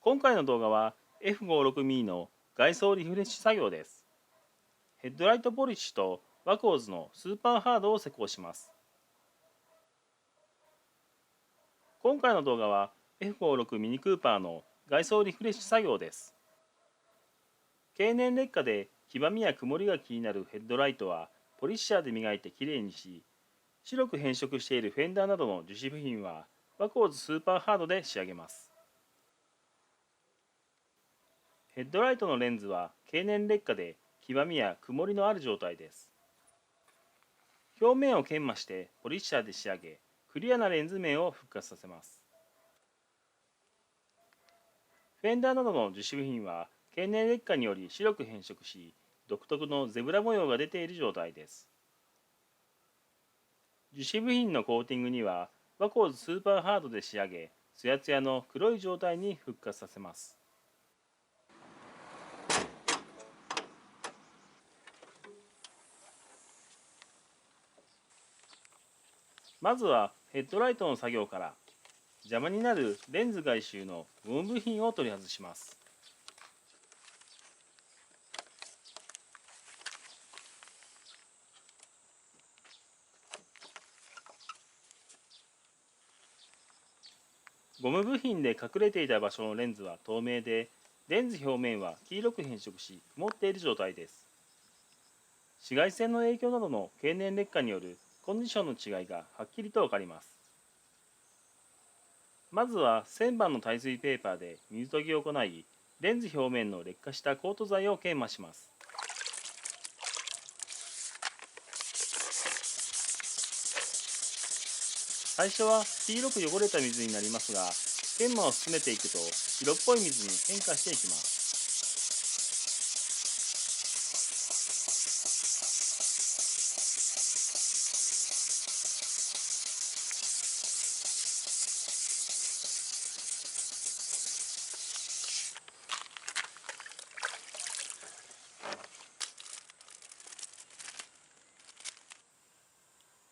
今回の動画は F56 の外装リフレッシュ作業です。ヘッドライトポリッシュとワコーズのスーパーハードを施工します。今回の動画は F56 ミニクーパーの外装リフレッシュ作業です。経年劣化で黄ばみや曇りが気になるヘッドライトはポリッシャーで磨いてきれいにし、白く変色しているフェンダーなどの樹脂部品はワコーズスーパーハードで仕上げます。ヘッドライトのレンズは経年劣化で黄ばみや曇りのある状態です。表面を研磨してポリッシャーで仕上げ、クリアなレンズ面を復活させます。フェンダーなどの樹脂部品は経年劣化により白く変色し、独特のゼブラ模様が出ている状態です。樹脂部品のコーティングにはワコーズスーパーハードで仕上げ、ツヤツヤの黒い状態に復活させます。まずはヘッドライトの作業から。邪魔になるレンズ外周のゴム部品を取り外します。ゴム部品で隠れていた場所のレンズは透明で、レンズ表面は黄色く変色し曇っている状態です。紫外線の影響などの経年劣化によるコンディションの違いがはっきりとわかります。まずは1000番の耐水ペーパーで水研ぎを行い、レンズ表面の劣化したコート剤を研磨します。最初は黄色く汚れた水になりますが、研磨を進めていくと白っぽい水に変化していきます。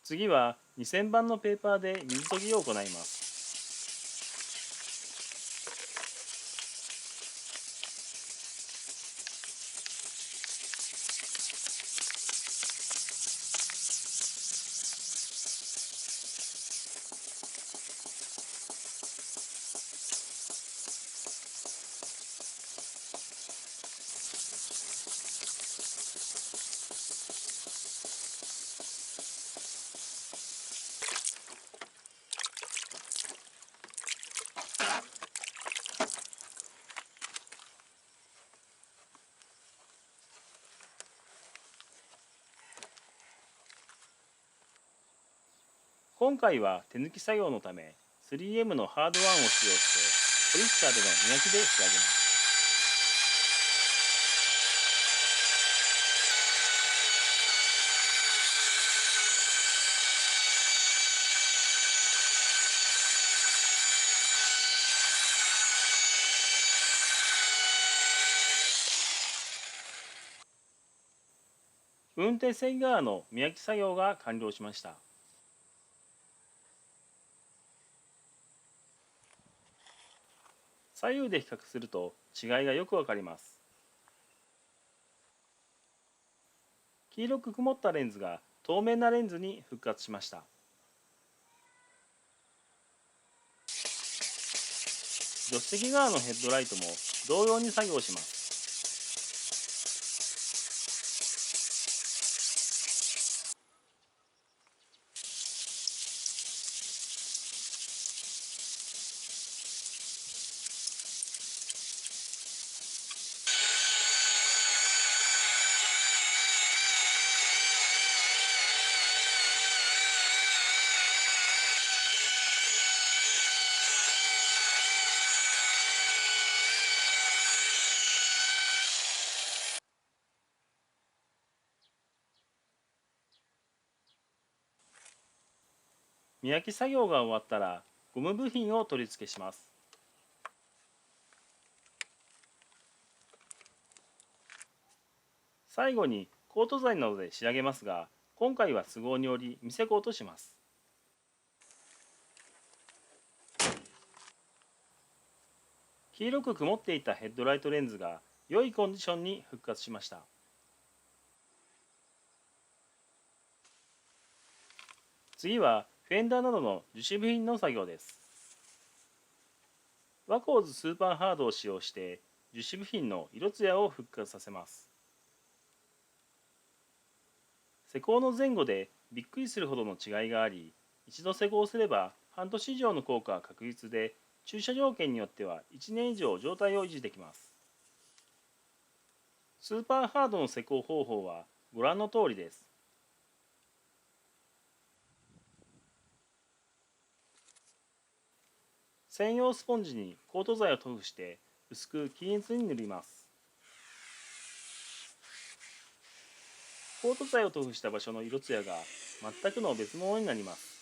次は2000番のペーパーで水研ぎを行います。今回は手抜き作業のため 3M のハードワンを使用してポリッシャーでの磨きで仕上げます。運転席側の磨き作業が完了しました。左右で比較すると違いがよくわかります。黄色く曇ったレンズが透明なレンズに復活しました。助手席側のヘッドライトも同様に作業します。磨き作業が終わったらゴム部品を取り付けします。最後にコート剤などで仕上げますが、今回は都合により見せコートします。黄黄色く曇っていたヘッドライトレンズが良いコンディションに復活しました。次はフェンダーなどの樹脂部品の作業です。ワコーズスーパーハードを使用して樹脂部品の色艶を復活させます。施工の前後でびっくりするほどの違いがあり、一度施工すれば半年以上の効果は確実で、駐車条件によっては1年以上状態を維持できます。スーパーハードの施工方法はご覧の通りです。専用スポンジにコート剤を塗布して薄く均一に塗ります。コート剤を塗布した場所の色艶が全くの別物になります。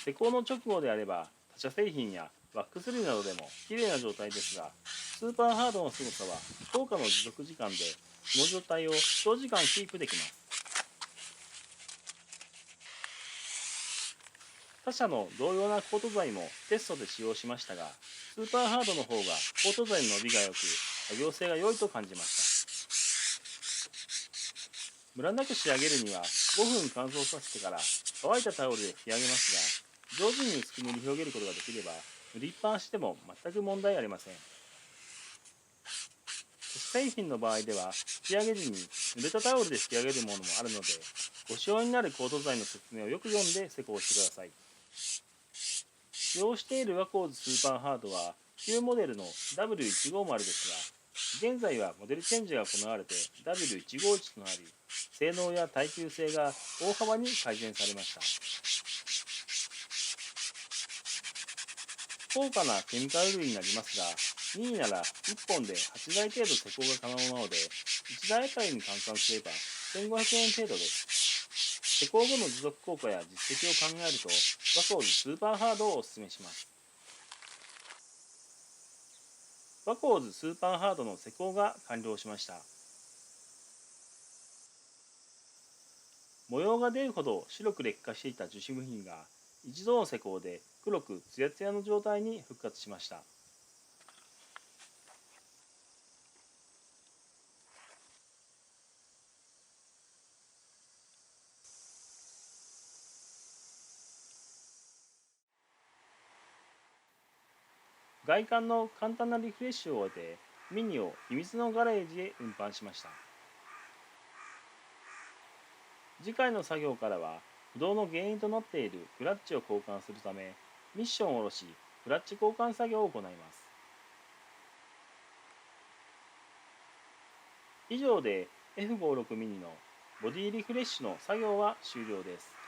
施工の直後であれば他社製品やワックス類などでも綺麗な状態ですが、スーパーハードの凄さは効果の持続時間でその状態を長時間キープできます。他社の同様なコート剤もテストで使用しましたが、スーパーハードの方がコート剤の伸びが良く作業性が良いと感じました。ムラなく仕上げるには5分乾燥させてから乾いたタオルで引き上げますが、上手に薄く塗り広げることができれば塗りっぱなしでも全く問題ありません。製品の場合では引き上げ時に濡れたタオルで引き上げるものもあるので、ご使用になるコート剤の説明をよく読んで施工してください。使用しているワコーズスーパーハードは旧モデルの W150 ですが、現在はモデルチェンジが行われて W151 となり、性能や耐久性が大幅に改善されました。高価なケミカル類になりますが、任意なら1本で8台程度施工が可能なので、1台あたりに換算すれば1500円程度です。施工後の持続効果や実績を考えると、ワコーズスーパーハードをお勧めします。ワコーズスーパーハードの施工が完了しました。模様が出るほど白く劣化していた樹脂部品が一度の施工で黒くツヤツヤの状態に復活しました。外観の簡単なリフレッシュを終えて、ミニを秘密のガレージへ運搬しました。次回の作業からは不動の原因となっているクラッチを交換するため、ミッションを下ろしクラッチ交換作業を行います。以上で F56 ミニのボディリフレッシュの作業は終了です。